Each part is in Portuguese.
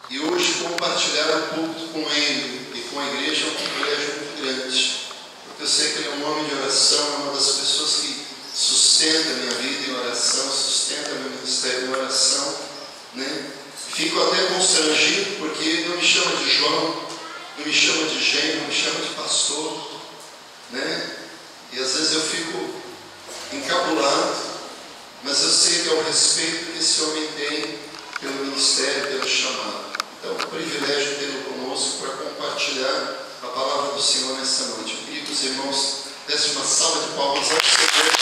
E hoje compartilhar o culto com ele e com a igreja é um privilégio muito grande. Porque eu sei que ele é um homem de oração, é uma das pessoas que sustenta a minha vida em oração, sustenta meu ministério em oração, né? Fico até constrangido porque ele não me chama de João, não me chama de gênio, não me chama de pastor, né? E às vezes eu fico encabulado, mas eu sei que é o respeito que esse homem tem pelo ministério, pelo chamado. Então, é um privilégio tê-lo conosco para compartilhar a palavra do Senhor nessa noite. Eu queria que os irmãos dessem uma salva de palmas ao Senhor.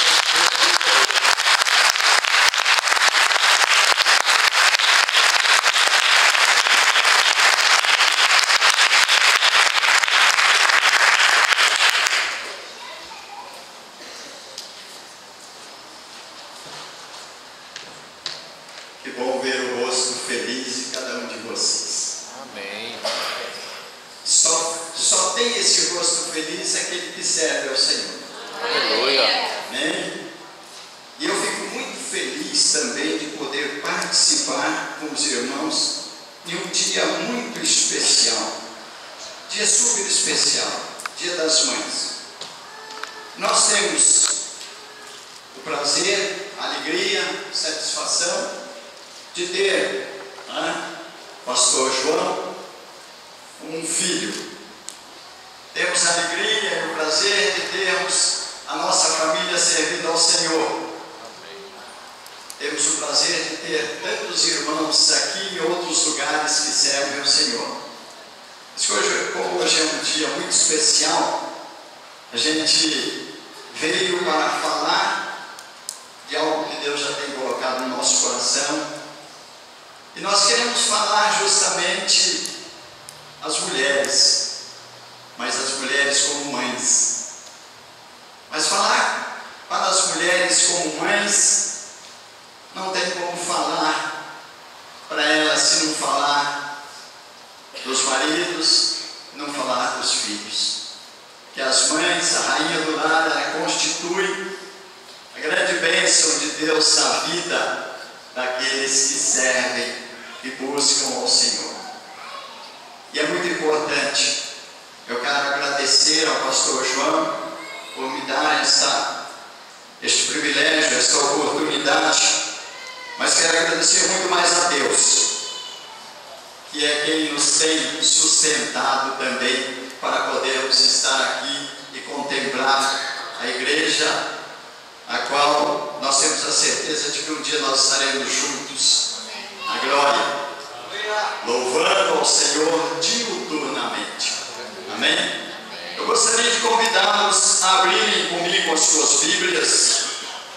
Que bom ver o rosto feliz de cada um de vocês. Amém. Só tem esse rosto feliz aquele que serve ao Senhor. Aleluia. Amém? E eu fico muito feliz também de poder participar com os irmãos em um dia muito especial. Dia super especial. Dia das Mães. Nós temos o prazer, a alegria, a satisfação de ter, Pastor João, um filho. Temos a alegria e o prazer de termos a nossa família servindo ao Senhor. Temos o prazer de ter tantos irmãos aqui e outros lugares que servem ao Senhor. Mas como hoje é um dia muito especial, a gente veio para falar de algo que Deus já tem colocado no nosso coração. E nós queremos falar justamente as mulheres, mas as mulheres como mães. Mas falar para as mulheres como mães, não tem como falar para elas se não falar dos maridos, não falar dos filhos. Que as mães, a rainha do lar, ela constitui a grande bênção de Deus na vida daqueles que servem e buscam ao Senhor. E é muito importante. Eu quero agradecer ao pastor João por me dar este privilégio, esta oportunidade, mas quero agradecer muito mais a Deus, que é quem nos tem sustentado também para podermos estar aqui e contemplar a igreja, a qual nós temos a certeza de que um dia nós estaremos juntos. A glória, louvando ao Senhor diuturnamente. Amém? Eu gostaria de convidá-los a abrirem comigo as suas Bíblias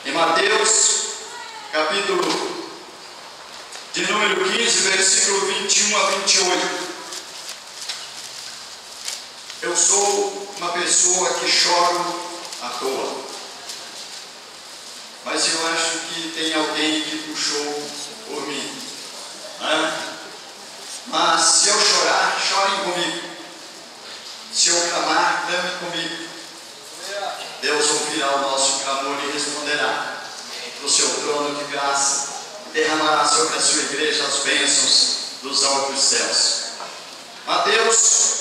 em Mateus, capítulo de número 15, versículo 21 a 28. Eu sou uma pessoa que choro à toa, mas eu acho que tem alguém que puxou por mim. Mas se eu chorar, chorem comigo. Se eu clamar, clame comigo. Deus ouvirá o nosso clamor e responderá do seu trono de graça, derramará sobre a sua igreja as bênçãos dos altos céus. Mateus,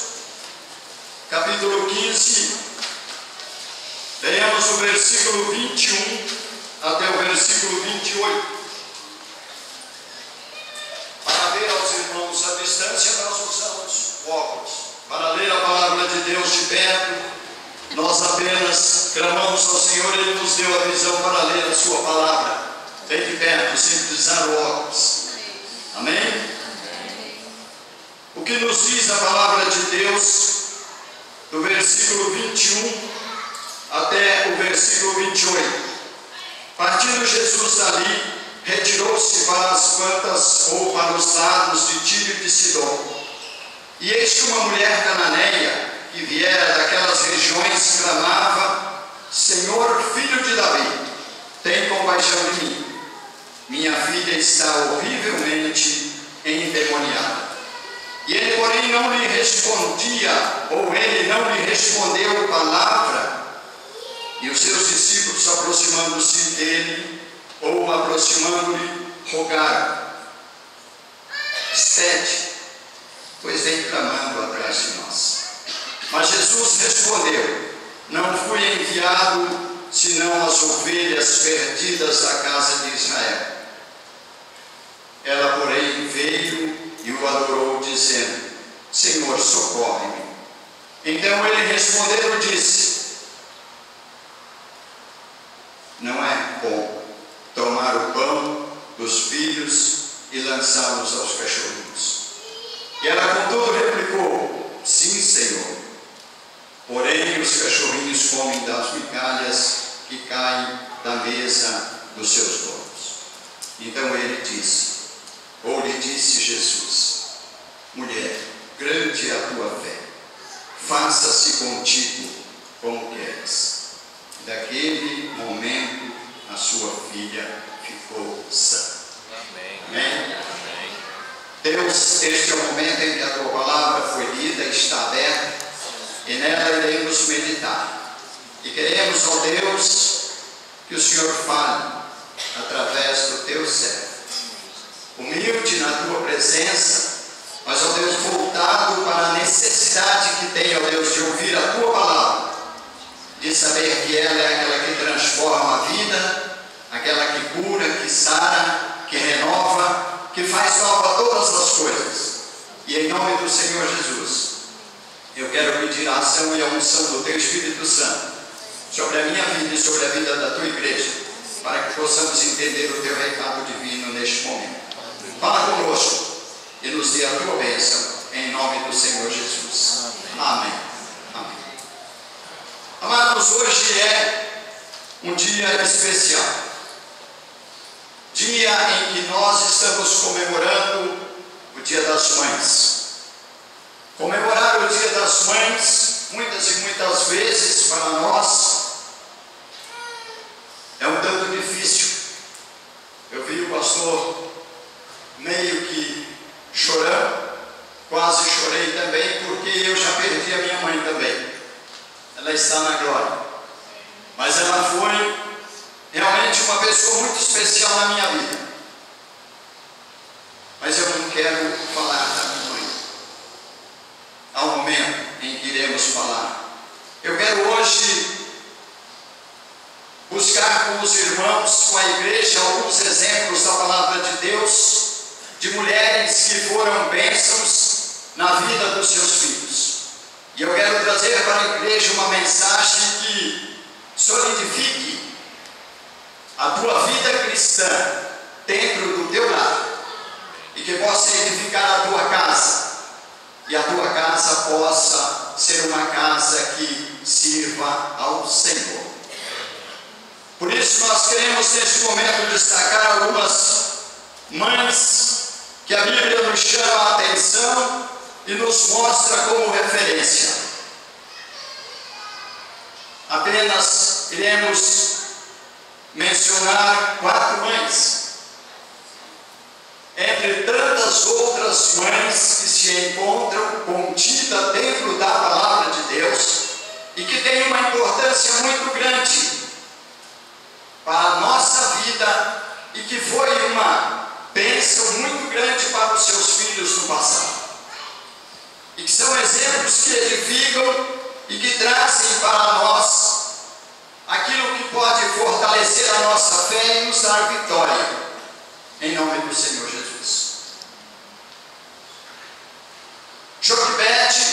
capítulo 15, leemos o versículo 21 até o versículo 28. Para ver aos irmãos à distância, nós usamos óculos. Para ler a palavra de Deus de perto, nós apenas clamamos ao Senhor, Ele nos deu a visão para ler a sua palavra, bem de perto, sem precisar o óculos. Amém? O que nos diz a palavra de Deus, do versículo 21 até o versículo 28. Partindo Jesus dali, retirou-se para as bandas ou para os lados de Tiro e de Sidom. E eis que uma mulher cananeia, que viera daquelas regiões, clamava: Senhor, filho de Davi, tem compaixão de mim. Minha filha está horrivelmente endemoniada. E ele, porém, não lhe respondia, ou ele não lhe respondeu palavra. E os seus discípulos, aproximando-se dele, ou aproximando-lhe, rogaram: Expede vem clamando atrás de nós. Mas Jesus respondeu: não fui enviado senão as ovelhas perdidas da casa de Israel. Ela, porém, veio e o adorou, dizendo: Senhor, socorre-me. Então ele respondeu e disse: não é bom tomar o pão dos filhos e lançá-los aos cachorrinhos. E ela, contudo, replicou: sim, Senhor. Porém, os cachorrinhos comem das migalhas que caem da mesa dos seus donos. Então ele disse, ou lhe disse Jesus: mulher, grande é a tua fé, faça-se contigo como queres. Daquele momento, a sua filha ficou sã. Amém. Amém? Amém. Deus, este é o momento em que a tua palavra foi lida e está aberta, e nela iremos meditar. E queremos, ó Deus, que o Senhor fale através do teu servo, humilde na tua presença, mas, ó Deus, voltado para a necessidade que tem, ó Deus, de ouvir a tua palavra, de saber que ela é aquela que transforma a vida, aquela que cura, que sara, que renova, que faz nova todas as coisas. E em nome do Senhor Jesus, eu quero pedir a ação e a unção do teu Espírito Santo sobre a minha vida e sobre a vida da tua igreja, para que possamos entender o teu recado divino neste momento. Fala conosco e nos dê a tua bênção, em nome do Senhor Jesus. Amém. Amém. Amados, hoje é um dia especial, dia em que nós estamos comemorando o Dia das Mães. Comemorar o Dia das Mães, muitas e muitas vezes, para nós, é um tanto difícil. Eu vi o pastor meio que chorando, quase chorei também, porque eu já perdi a minha mãe também. Ela está na glória. Mas ela foi realmente uma pessoa muito especial na minha vida. Mas eu não quero falar da minha mãe. Há um momento em que iremos falar. Eu quero hoje buscar com os irmãos, com a igreja, alguns exemplos da palavra de Deus, de mulheres que foram bênçãos na vida dos seus filhos. E eu quero trazer para a igreja uma mensagem que solidifique a tua vida cristã dentro do teu lar, e que possa edificar a tua casa, e a tua casa possa ser uma casa que sirva ao Senhor. Por isso nós queremos neste momento destacar algumas mães que a Bíblia nos chama a atenção e nos mostra como referência. Apenas iremos mencionar 4 mães, entre tantas outras mães que se encontram contidas dentro da palavra de Deus e que têm uma importância muito grande para a nossa vida e que foi uma bênção muito grande para os seus filhos no passado. E que são exemplos que edificam e que trazem para nós aquilo que pode fortalecer a nossa fé e nos dar vitória, em nome do Senhor Jesus. Joquebede,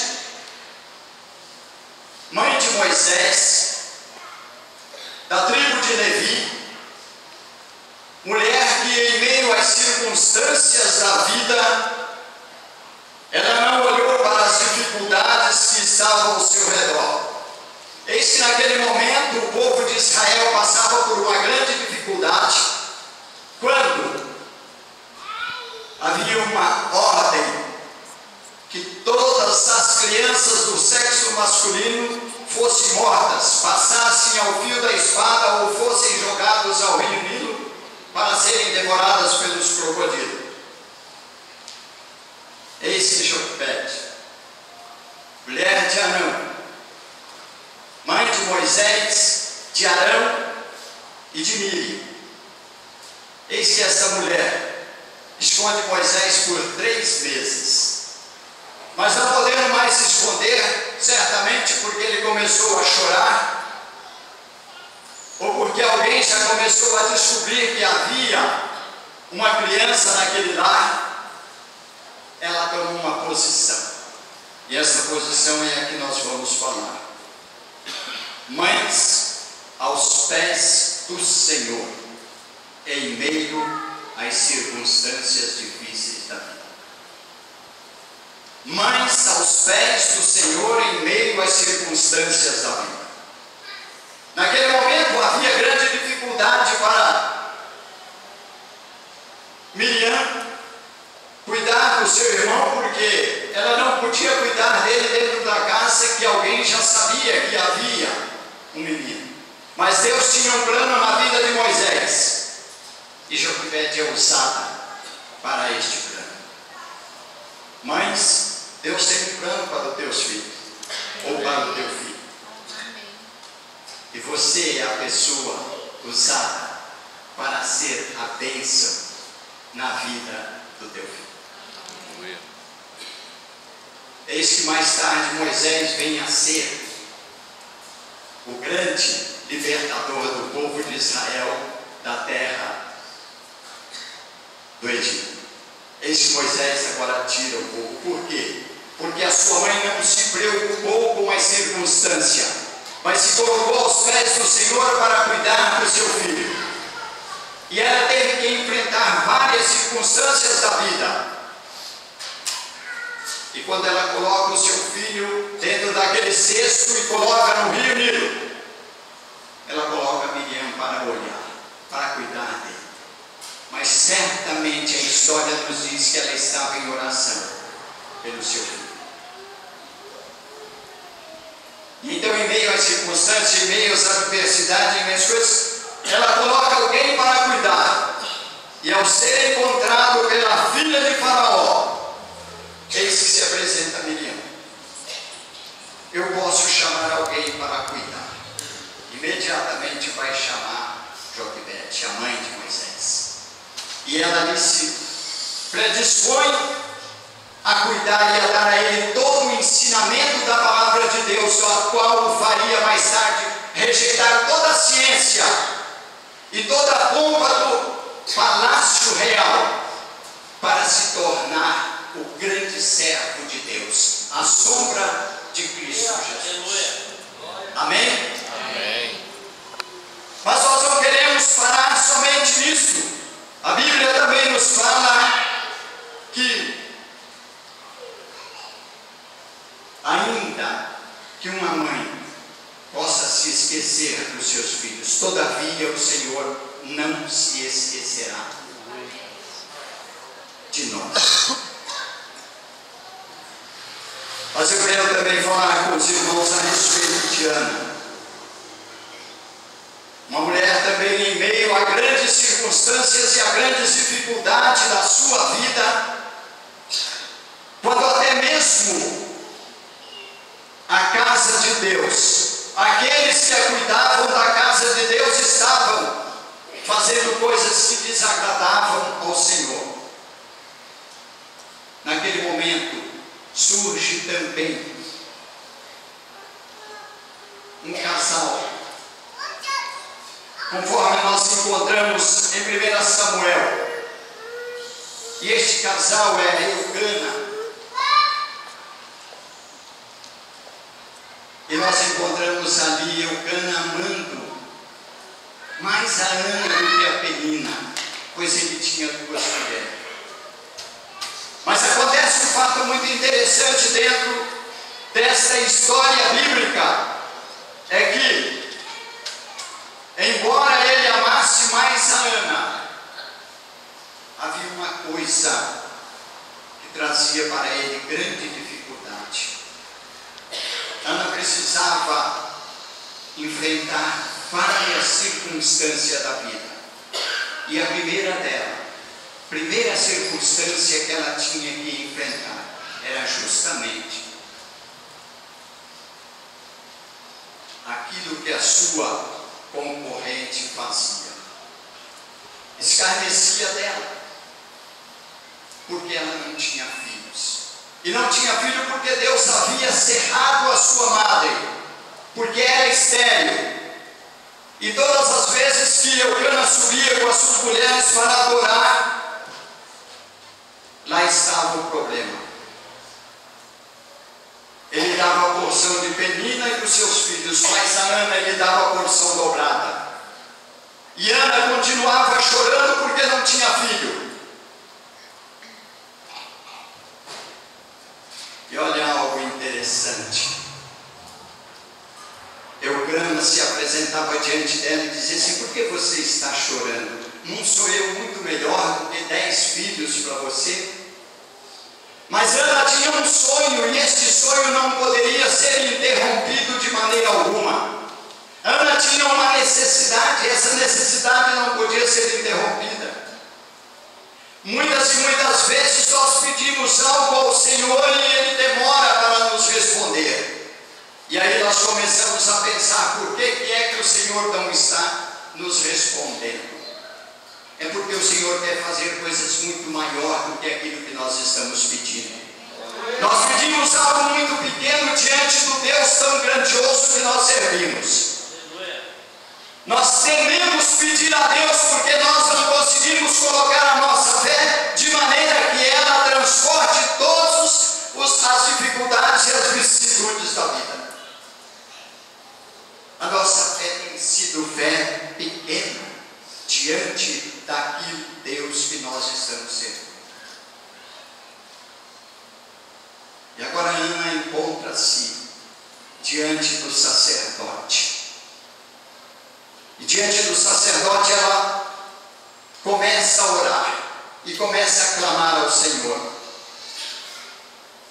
mãe de Moisés, da tribo de Levi, mulher que em meio às circunstâncias da vida, ela não olhou para as dificuldades que estavam ao seu redor. Eis que naquele momento o povo de Israel passava por uma grande dificuldade, quando havia uma ordem que todas as crianças do sexo masculino fossem mortas, passassem ao fio da espada ou fossem jogados ao rio Nilo para serem devoradas pelos crocodilos. Eis que Joquebede, mulher de Arão, mãe de Moisés, de Arão e de Miriam. Eis que essa mulher esconde Moisés por 3 meses. mas não podendo mais se esconder, certamente porque ele começou a chorar, ou porque alguém já começou a descobrir que havia uma criança naquele lar, ela tomou uma posição, e essa posição é a que nós vamos falar. Mães aos pés do Senhor, em meio às circunstâncias difíceis da vida. Mães aos pés do Senhor, em meio às circunstâncias da vida. Naquele momento havia grande dificuldade para Miriam cuidar do seu irmão, porque ela não podia cuidar dele dentro da casa, que alguém já sabia que havia um menino. Mas Deus tinha um plano na vida de Moisés, e Joquebede é usada para este plano. Mães, Deus tem um plano para os teus filhos, ou para o teu filho. E você é a pessoa usada para ser a bênção na vida do teu filho. Eis que mais tarde Moisés vem a ser o grande libertador do povo de Israel da terra do Egito. Eis que Moisés agora tira o povo. Por quê? Porque a sua mãe não se preocupou com a circunstância, mas se colocou aos pés do Senhor para cuidar do seu filho. E ela teve que enfrentar várias circunstâncias da vida. E quando ela coloca o seu filho dentro daquele cesto e coloca no rio Nilo, ela coloca Miriam para olhar, para cuidar dele. Mas certamente a história nos diz que ela estava em oração pelo seu filho. E então, em meio às circunstâncias, em meio às adversidades, em meio às coisas, ela coloca alguém para cuidar. E ao ser encontrado pela filha de Faraó, eis que se apresenta Miriam. Eu posso chamar alguém para cuidar. Imediatamente vai chamar Joquebede, a mãe de Moisés. E ela lhe se predispõe a cuidar e a dar a ele todo o ensinamento da palavra de Deus, a qual o faria mais tarde rejeitar toda a ciência e toda a pompa do palácio real, para se tornar o grande servo de Deus, a sombra de Cristo Jesus. Amém? Amém. Mas nós não queremos parar somente nisso. A Bíblia também nos fala que ainda que uma mãe possa se esquecer dos seus filhos, todavia o Senhor não se esquecerá de nós. Mas eu quero também falar com os irmãos a respeito de Ana, uma mulher também em meio a grandes circunstâncias e a grandes dificuldades da sua vida, quando até mesmo a casa de Deus, aqueles que a cuidavam da casa de Deus, estavam fazendo coisas que desagradavam ao Senhor. Naquele momento surge também um casal, conforme nós encontramos em 1 Samuel. E este casal é Eucana. E nós encontramos ali Eucana amando mais a Ana do que a Penina, pois ele tinha duas mulheres. Mas acontece um fato muito interessante dentro desta história bíblica, é que, embora ele amasse mais a Ana, havia uma coisa que trazia para ele grande dificuldade. Ana precisava enfrentar várias circunstâncias da vida. E a primeira circunstância que ela tinha que enfrentar era justamente aquilo que a sua concorrente fazia. Escarnecia dela, porque ela não tinha filhos. E não tinha filho porque Deus havia cerrado a sua madre, porque era estéril. E todas as vezes que Eucana subia com as suas mulheres para adorar, lá estava o problema. Ele dava a porção de Penina e dos seus filhos, mas a Ana ele dava a porção dobrada. E Ana continuava chorando porque não tinha filho. E olha algo interessante. Eucana se apresentava diante dela e dizia assim: por que você está chorando? Não sou eu muito melhor do que 10 filhos para você? Mas Ana tinha um sonho, e este sonho não poderia ser interrompido de maneira alguma. Ana tinha uma necessidade, e essa necessidade não podia ser interrompida. Muitas e muitas vezes nós pedimos algo ao Senhor e Ele demora para nos responder. E aí nós começamos a pensar: por que é que o Senhor não está nos respondendo? É porque o Senhor quer fazer coisas muito maiores do que aquilo que nós estamos pedindo. Nós pedimos algo muito pequeno diante do Deus tão grandioso que nós servimos. Nós tememos pedir a Deus porque nós não conseguimos colocar a nossa fé de maneira que ela transporte todas as dificuldades e as vicissitudes da vida. A nossa fé tem sido fé pequena diante daquilo, Deus, que nós estamos servindo. E agora Ana encontra-se diante do sacerdote. E diante do sacerdote ela começa a orar e começa a clamar ao Senhor.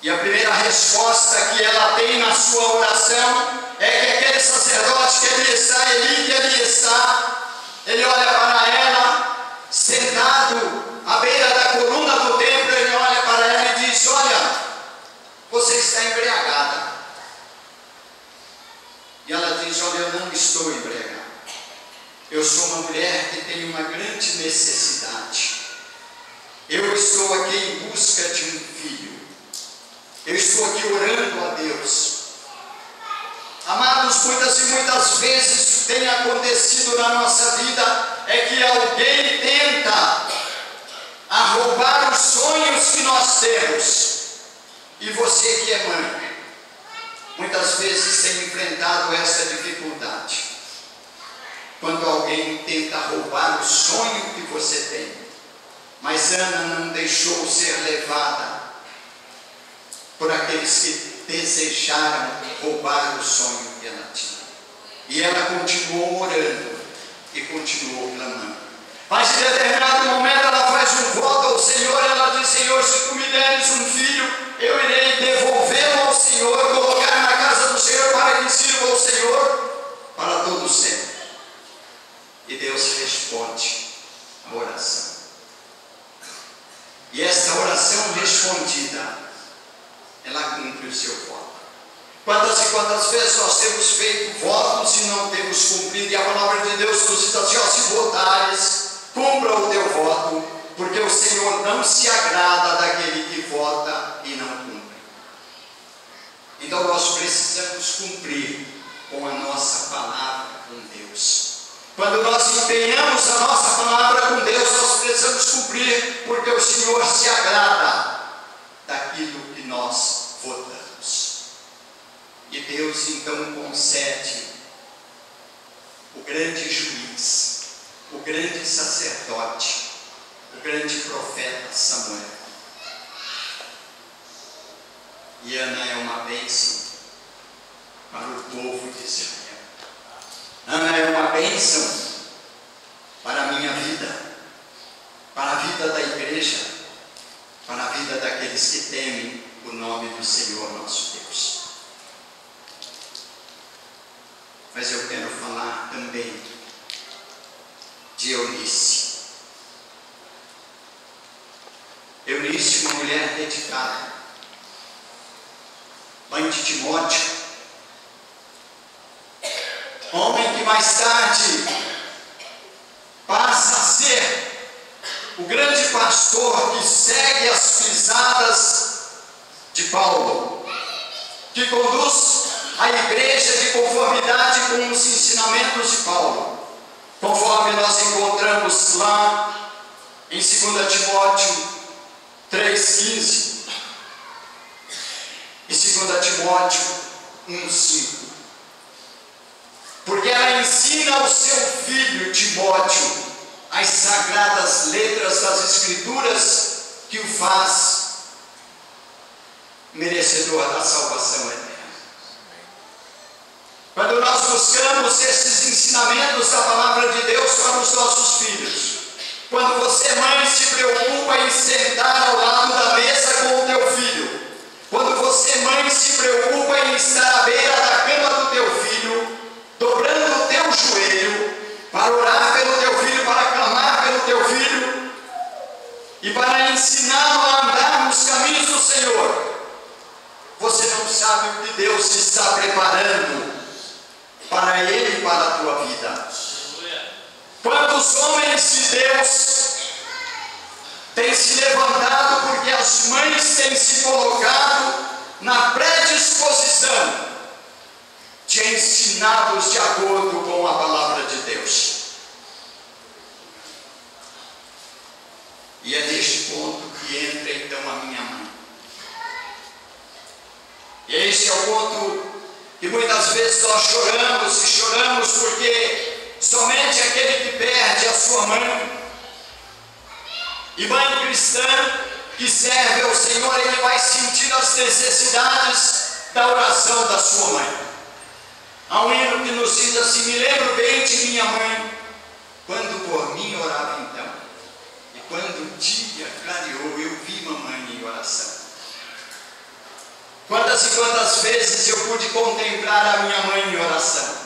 E a primeira resposta que ela tem na sua oração é que aquele sacerdote que ali está, Eli, que ali está, ele olha para ela, sentado à beira da coluna do templo, ele olha para ela e diz: olha, você está embriagada. E ela diz: olha, eu não estou embriagada. Eu sou uma mulher que tem uma grande necessidade. Eu estou aqui em busca de um filho. Eu estou aqui orando a Deus. Amados, muitas e muitas vezes tem acontecido na nossa vida é que alguém tenta roubar os sonhos que nós temos. E você que é mãe, muitas vezes tem enfrentado essa dificuldade. Quando alguém tenta roubar o sonho que você tem. Mas Ana não deixou ser levada por aqueles que desejaram roubar o sonho que ela tinha. E ela continuou orando e continuou clamando. Mas em determinado momento ela faz um voto ao Senhor. Ela diz: Senhor, se tu me deres um filho, eu irei devolvê-lo ao Senhor, colocar na casa do Senhor para que sirva ao Senhor para todo sempre. E Deus responde a oração. E esta oração respondida, ela cumpre o seu voto. Quantas e quantas vezes nós temos feito votos e não temos cumprido, e a palavra de Deus nos diz assim: ó, se votares, cumpra o teu voto, porque o Senhor não se agrada daquele que vota e não cumpre. Então nós precisamos cumprir com a nossa palavra com Deus. Quando nós empenhamos a nossa palavra com Deus, nós precisamos cumprir, porque o Senhor se agrada daquilo que nós votamos. E Deus então concede o grande juiz, o grande sacerdote, o grande profeta Samuel. E Ana é uma bênção para o povo de Israel. Ana é uma bênção para a minha vida, para a vida da igreja, para a vida daqueles que temem o nome do Senhor nosso Deus. Mas eu quero falar também de Eunice. Eunice, uma mulher dedicada, mãe de Timóteo, homem que mais tarde passa a ser o grande pastor que segue as pisadas de Paulo, que conduz a igreja de conformidade com os ensinamentos de Paulo, conforme nós encontramos lá em 2 Timóteo 3,15 e 2 Timóteo 1,5. Porque ela ensina ao seu filho Timóteo as sagradas letras das Escrituras, que o faz merecedor da salvação eterna. Quando nós buscamos esses ensinamentos da palavra de Deus para os nossos filhos, quando você, mãe, se preocupa em sentar ao lado da mesa com o teu filho, quando você, mãe, se preocupa em estar à beira da cama do teu filho, dobrando o teu joelho para orar pelo teu filho, para clamar pelo teu filho e para ensiná-lo a andar nos caminhos do Senhor, você não sabe o que Deus está preparando para ele e para a tua vida. Quantos homens de Deus têm se levantado porque as mães têm se colocado na predisposição de ensiná-los de acordo com a palavra de Deus. E é neste ponto que entra então a minha mãe. E este é o ponto que muitas vezes nós choramos porque somente aquele que perde a sua mãe, e mãe cristã que serve ao Senhor, ele vai sentir as necessidades da oração da sua mãe. Há um hino que nos diz assim: me lembro bem de minha mãe, quando por mim orava então, e quando o dia clareou, eu vi mamãe em oração. Quantas e quantas vezes eu pude contemplar a minha mãe em oração.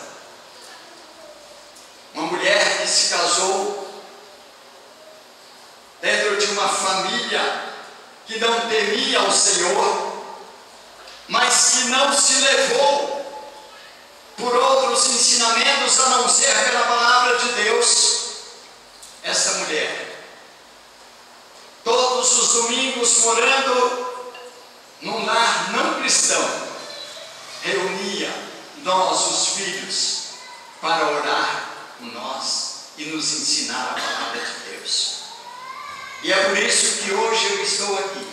Uma mulher que se casou dentro de uma família que não temia ao Senhor, mas que não se levou por outros ensinamentos a não ser pela palavra de Deus. Essa mulher, todos os domingos morando num lar não cristão, reunia nós, os filhos, para orar com nós e nos ensinar a palavra de Deus. E é por isso que hoje eu estou aqui.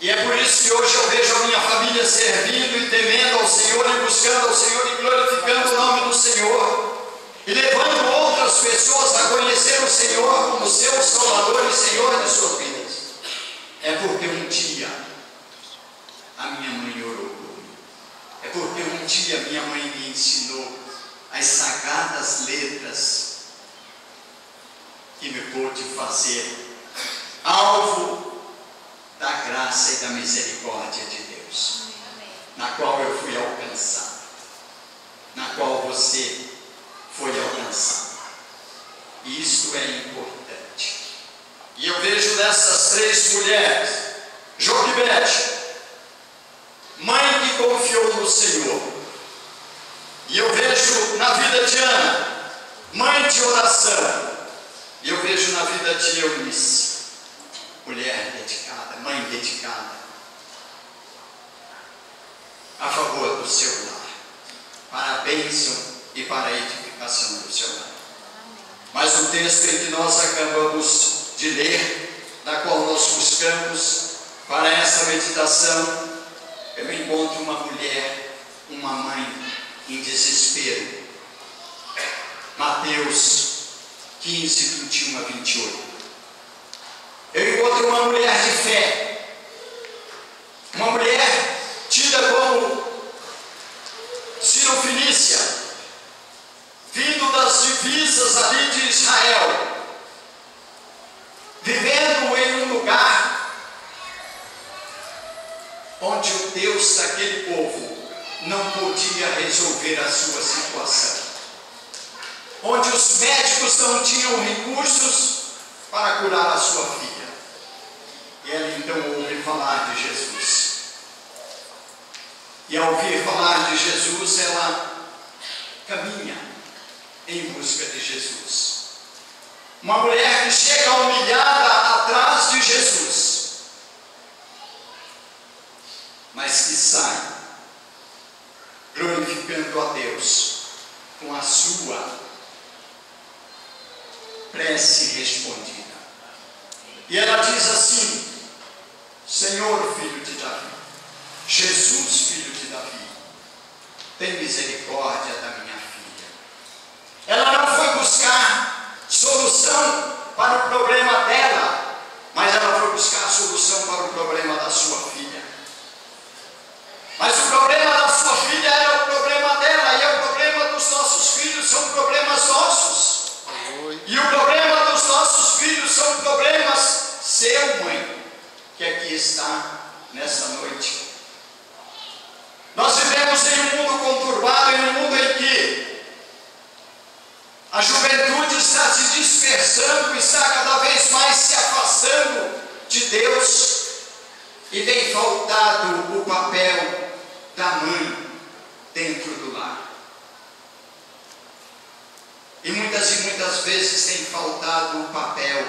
E é por isso que hoje eu vejo a minha família servindo e temendo ao Senhor e buscando ao Senhor e glorificando o nome do Senhor e levando outras pessoas a conhecer o Senhor como seu Salvador e Senhor de suas vidas. É porque um dia a minha mãe orou por mim. É porque um dia minha mãe me ensinou as sagradas letras que me pôde fazer alvo da graça e da misericórdia de Deus, na qual eu fui alcançado, na qual você foi alcançado. E isto é importante. E eu vejo nessas três mulheres, Joquebede, mãe que confiou no Senhor. E eu vejo na vida de Ana, mãe de oração. E eu vejo na vida de Eunice, mulher dedicada, mãe dedicada a favor do seu lar, para a bênção e para a edificação do seu lar. Mas o texto em que nós acabamos de ler, da qual nós buscamos para essa meditação, eu encontro uma mulher, uma mãe em desespero. Mateus 15, 21 a 28. Eu encontro uma mulher de fé, uma mulher tida como Cirofenícia, vindo das divisas ali de Israel, vivendo em um lugar onde o Deus daquele povo não podia resolver a sua situação, onde os médicos não tinham recursos para curar a sua filha. E ela então ouve falar de Jesus. E ao ouvir falar de Jesus, ela caminha em busca de Jesus. Uma mulher que chega humilhada atrás de Jesus. mas que sai glorificando a Deus com a sua prece respondida. E ela diz assim: Senhor, filho de Davi, Jesus, filho de Davi, tem misericórdia da minha filha. Ela não foi buscar solução para o problema dela, mas ela foi buscar a solução para o problema da sua filha. Mas o problema da sua filha era o problema dela, e o problema dos nossos filhos são problemas nossos. E o problema dos nossos filhos são problemas seu, mãe, que aqui está nesta noite. Nós vivemos em um mundo conturbado, em um mundo em que a juventude está se dispersando, está cada vez mais se afastando de Deus, e tem faltado o papel da mãe dentro do lar. E muitas vezes tem faltado o papel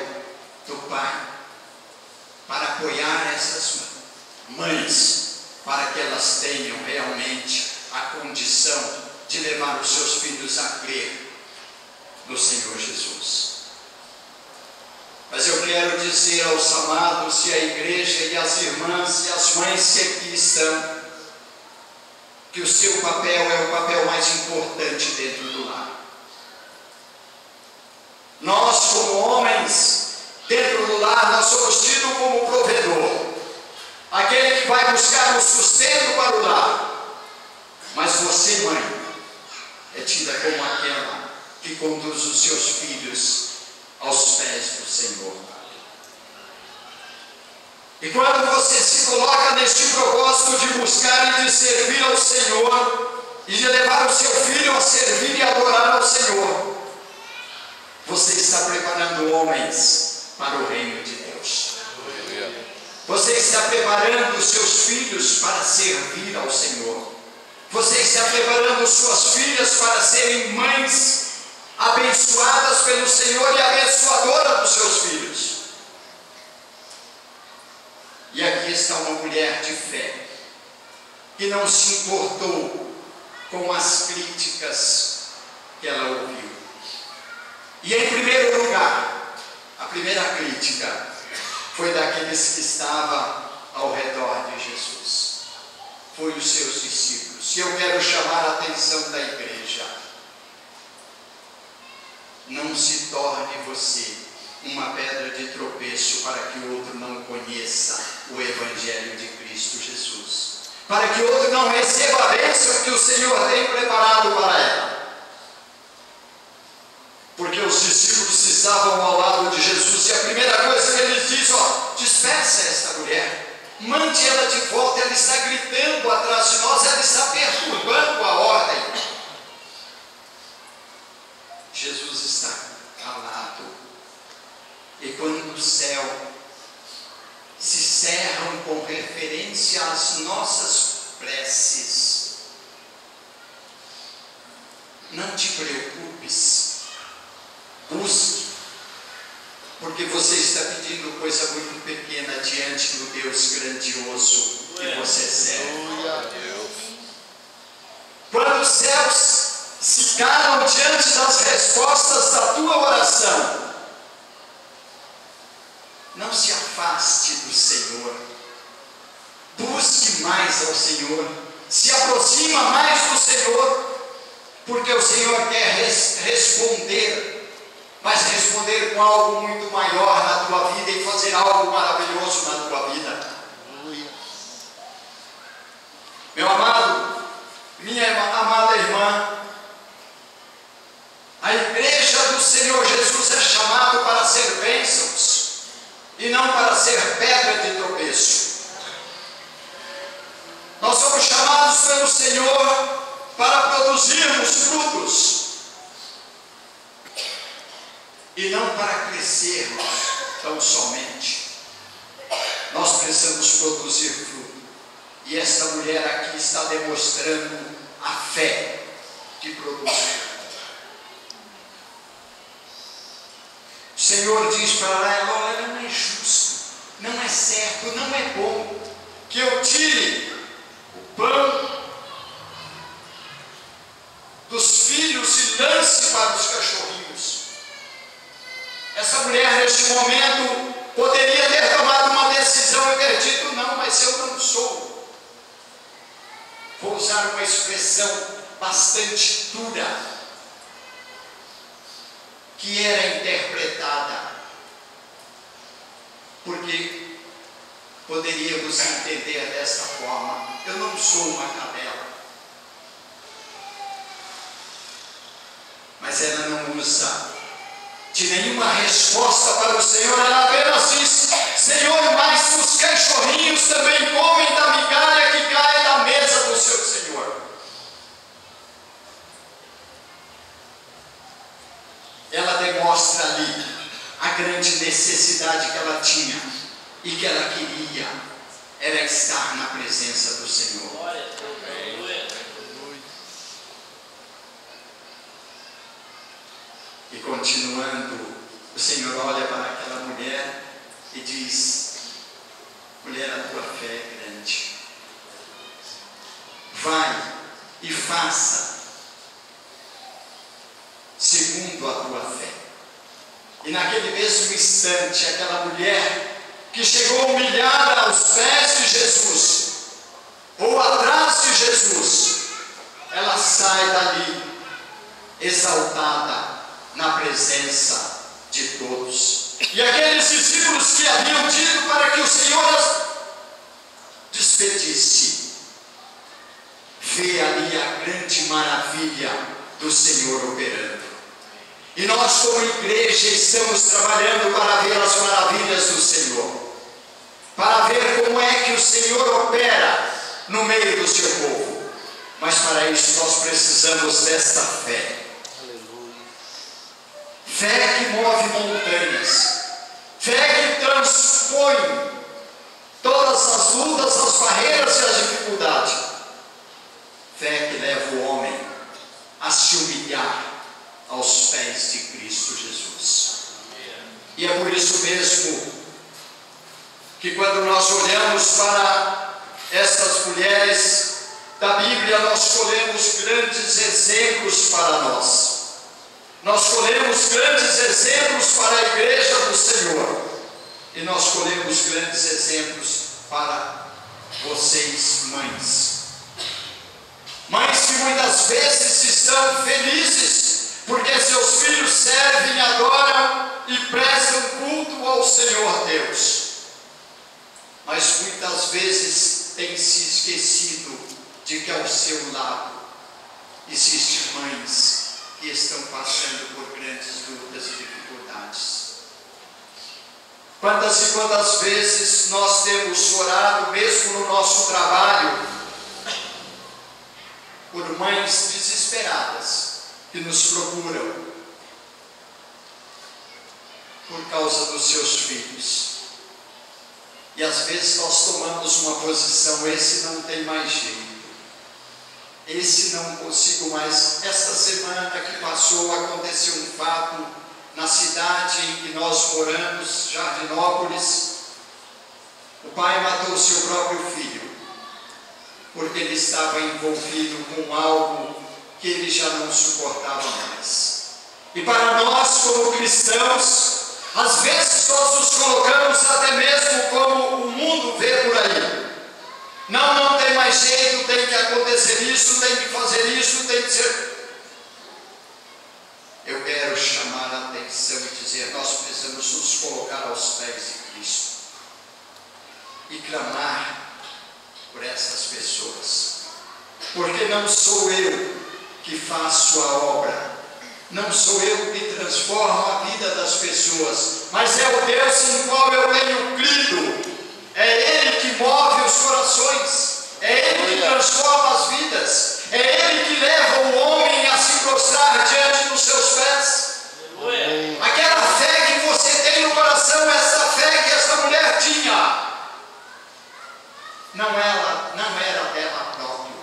do pai para apoiar essas mães, para que elas tenham realmente a condição de levar os seus filhos a crer no Senhor Jesus. Mas eu quero dizer aos amados e à igreja e às irmãs e às mães que aqui estão, que o seu papel é o papel mais importante dentro do lar. Nós, como homens, dentro do lar, nós somos tidos como provedor, aquele que vai buscar o sustento para o lar. Mas você, mãe, é tida como aquela que conduz os seus filhos aos pés do Senhor. E quando você se coloca neste propósito de buscar e de servir ao Senhor, e de levar o seu filho a servir e adorar ao Senhor, você está preparando homens para o reino de Deus. Você está preparando os seus filhos para servir ao Senhor. Você está preparando suas filhas para serem mães abençoadas pelo Senhor e abençoadoras dos seus filhos. E aqui está uma mulher de fé, que não se importou com as críticas que ela ouviu. E em primeiro lugar, a primeira crítica foi daqueles que estavam ao redor de Jesus. Foi os seus discípulos. E eu quero chamar a atenção da igreja. Não se torne você uma pedra de tropeço para que o outro não conheça o Evangelho de Cristo Jesus. Para que o outro não receba a bênção que o Senhor tem preparado para ela. Porque os discípulos estavam ao lado de Jesus, e a primeira coisa que eles dizem: despeça esta mulher, mande ela de volta, ela está gritando atrás de nós, ela está perturbando a ordem. Jesus está calado, e quando o céu se cerram com referência às nossas preces, não te preocupes, busque, porque você está pedindo coisa muito pequena diante do Deus grandioso que você serve. Quando os céus se calam diante das respostas da tua oração, não se afaste do Senhor, busque mais ao Senhor, se aproxima mais do Senhor, porque o Senhor quer responder, mas responder com algo muito maior na tua vida e fazer algo maravilhoso na tua vida. Meu amado, minha amada irmã, a igreja do Senhor Jesus é chamada para ser bênçãos e não para ser pedra de tropeço. Nós somos chamados pelo Senhor para produzirmos frutos e não para crescermos tão somente. Nós precisamos produzir fruto, e esta mulher aqui está demonstrando a fé que produz fruto. O Senhor diz para ela: olha, não é justo, não é certo, não é bom que eu tire pão dos filhos e lance para os cachorrinhos. Essa mulher, neste momento, poderia ter tomado uma decisão e ter dito: não, mas eu não sou. Vou usar uma expressão bastante dura, que era interpretada, porque poderíamos entender desta forma: eu não sou uma cadela. Mas ela não usa de nenhuma resposta para o Senhor, ela apenas diz: Senhor, mas os cachorrinhos também comem da migalha que cai da mesa do seu Senhor. Ela demonstra ali a grande necessidade que ela tinha e que ela queria, era estar na presença do Senhor. E continuando, o Senhor olha para aquela mulher e diz: mulher, a tua fé é grande. Vai e faça segundo a tua fé. E naquele mesmo instante, aquela mulher que chegou humilhada aos pés de Jesus, ou atrás de Jesus, ela sai dali exaltada na presença de todos. E aqueles discípulos que haviam dito para que o Senhor as despedisse, vê ali a grande maravilha do Senhor operando. E nós, como igreja, estamos trabalhando para ver as maravilhas do Senhor, para ver como é que o Senhor opera no meio do seu povo. Mas para isso nós precisamos desta fé. Fé que move montanhas, fé que transpõe todas as lutas, as barreiras e as dificuldades, fé que leva o homem a se humilhar aos pés de Cristo Jesus. E é por isso mesmo que quando nós olhamos para essas mulheres da Bíblia, nós colhemos grandes exemplos para nós. Nós colhemos grandes exemplos para a igreja do Senhor. E nós colhemos grandes exemplos para vocês, mães. Mães que muitas vezes estão felizes porque seus filhos servem, adoram e prestam culto ao Senhor Deus. Mas muitas vezes têm se esquecido de que ao seu lado existem mães que estão passando por grandes lutas e dificuldades. Quantas e quantas vezes nós temos orado, mesmo no nosso trabalho, por mães desesperadas que nos procuram por causa dos seus filhos. E às vezes nós tomamos uma posição: esse não tem mais jeito, esse não consigo mais. Esta semana que passou, aconteceu um fato na cidade em que nós moramos, Jardinópolis. O pai matou o seu próprio filho, porque ele estava envolvido com algo que ele já não suportava mais. E para nós, como cristãos, às vezes nós nos colocamos até mesmo como o mundo vê por aí. Não tem mais jeito, tem que acontecer isso, tem que fazer isso, tem que ser. Eu quero chamar a atenção e dizer: nós precisamos nos colocar aos pés de Cristo e clamar por essas pessoas, porque não sou eu que faço a obra, não sou eu que transformo a vida das pessoas, mas é o Deus em qual eu tenho crido. É Ele que move os corações, é Ele que transforma as vidas, é Ele que leva o homem a se prostrar diante dos seus pés. Aquela fé que você tem no coração, essa fé que essa mulher tinha, não era dela própria,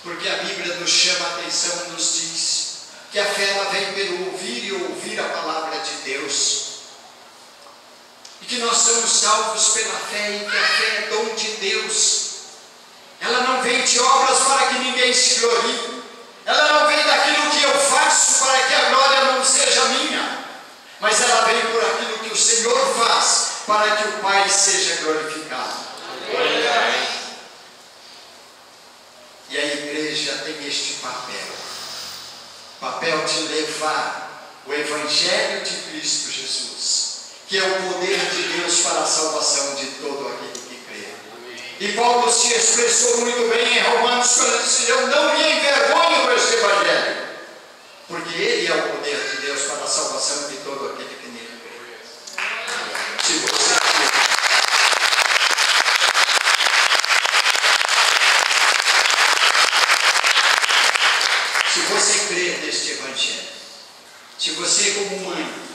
porque a Bíblia nos chama a atenção, nos diz que a fé ela vem pelo ouvir e ouvir a palavra de Deus, e que nós somos salvos pela fé, e que a fé é dom de Deus, ela não vem de obras para que ninguém se glorie, ela não vem daquilo que eu faço para que a glória não seja minha, mas ela vem por aquilo que o Senhor faz para que o Pai seja glorificado. E a igreja tem este papel de levar o Evangelho de Cristo Jesus, que é o poder de Deus para a salvação de todo aquele que crê. E Paulo se expressou muito bem em Romanos, quando disse: eu não me envergonho deste Evangelho, porque ele é o poder de Deus para a salvação de todo aquele que nele crê. Se você crê neste Evangelho, se você como mãe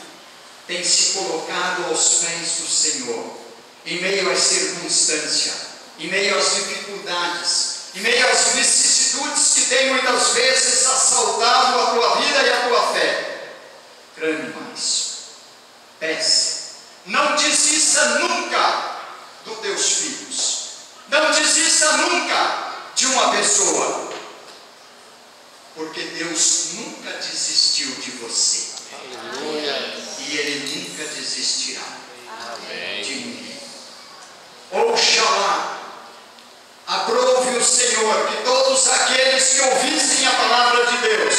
tem se colocado aos pés do Senhor, em meio às circunstâncias, em meio às dificuldades, em meio às vicissitudes que tem muitas vezes assaltado a tua vida e a tua fé, clame mais, peça, não desista nunca dos teus filhos, não desista nunca de uma pessoa, porque Deus nunca desistiu de você. Aleluia. E Ele nunca desistirá. Amém. De ninguém. Oxalá aprove o Senhor que todos aqueles que ouvissem a palavra de Deus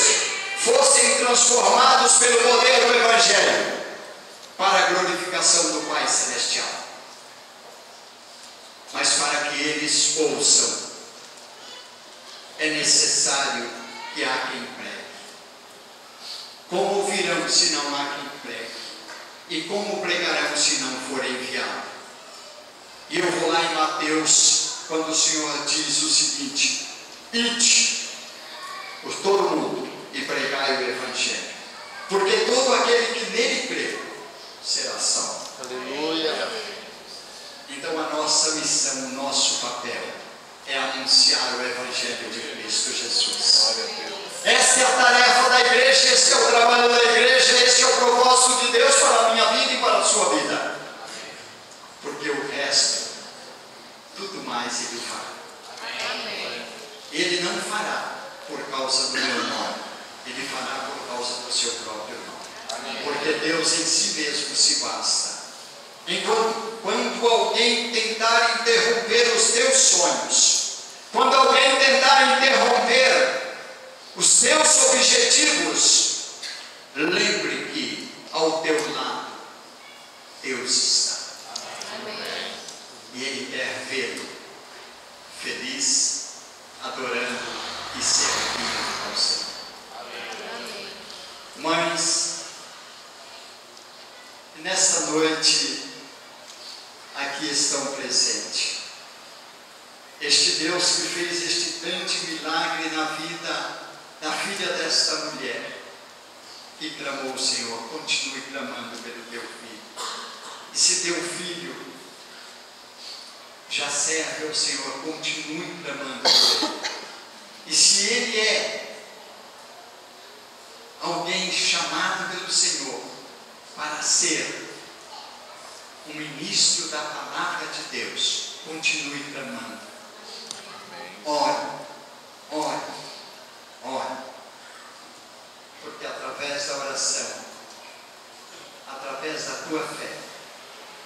fossem transformados pelo poder do Evangelho para a glorificação do Pai Celestial. Mas para que eles ouçam, é necessário que há quem pregue. Como ouvirão se não há quem pregue? E como pregarão se não for enviado? E eu vou lá em Mateus, quando o Senhor diz o seguinte: ide por todo mundo e pregai o Evangelho, porque todo aquele que nele crê será salvo. Aleluia. Então a nossa missão, o nosso papel é anunciar o Evangelho de Cristo Jesus. Esta é a tarefa da igreja, este é o trabalho da igreja, este é o propósito de Deus para a minha vida e para a sua vida. Porque o resto, tudo mais Ele fará. Ele não fará por causa do meu nome, Ele fará por causa do seu próprio nome. Porque Deus em si mesmo se basta. Quando alguém tentar interromper os teus sonhos, quando alguém tentar interromper os teus objetivos, lembre que ao teu lado Deus está. Amém. E Ele quer vê-lo feliz, adorando e servindo ao Senhor. Amém. Mães, nesta noite aqui estão presentes. Este Deus que fez este grande milagre na vida da filha desta mulher, que clamou o Senhor, continue clamando pelo teu filho. E se teu filho já serve ao Senhor, continue clamando por ele. E se ele é alguém chamado pelo Senhor para ser um ministro da palavra de Deus, continue clamando. Ore, ore, ore, porque através da oração, através da tua fé,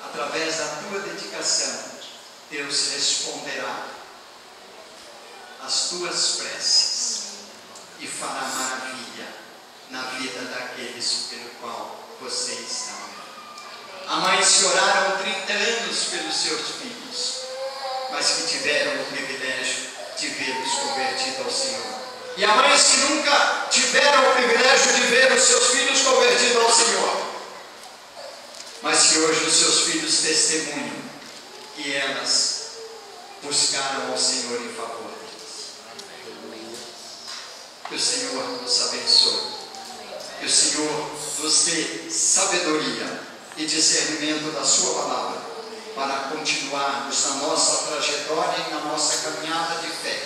através da tua dedicação, Deus responderá às tuas preces e fará maravilha na vida daqueles pelo qual você está orando. Há mães que oraram 30 anos pelos seus filhos, mas que tiveram o privilégio de vê-los convertidos ao Senhor. E há mães que nunca tiveram o privilégio de ver os seus filhos convertidos ao Senhor, mas que hoje os seus filhos testemunham que elas buscaram ao Senhor em favor deles. Que o Senhor nos abençoe, que o Senhor nos dê sabedoria e discernimento da sua palavra, para continuarmos na nossa trajetória e na nossa caminhada de fé,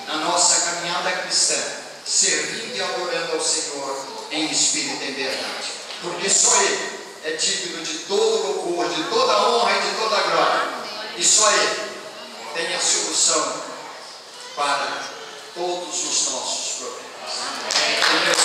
na nossa caminhada cristã, servindo e adorando ao Senhor em espírito e em verdade, porque só Ele é digno de todo louvor, de toda honra e de toda glória, e só Ele tem a solução para todos os nossos problemas.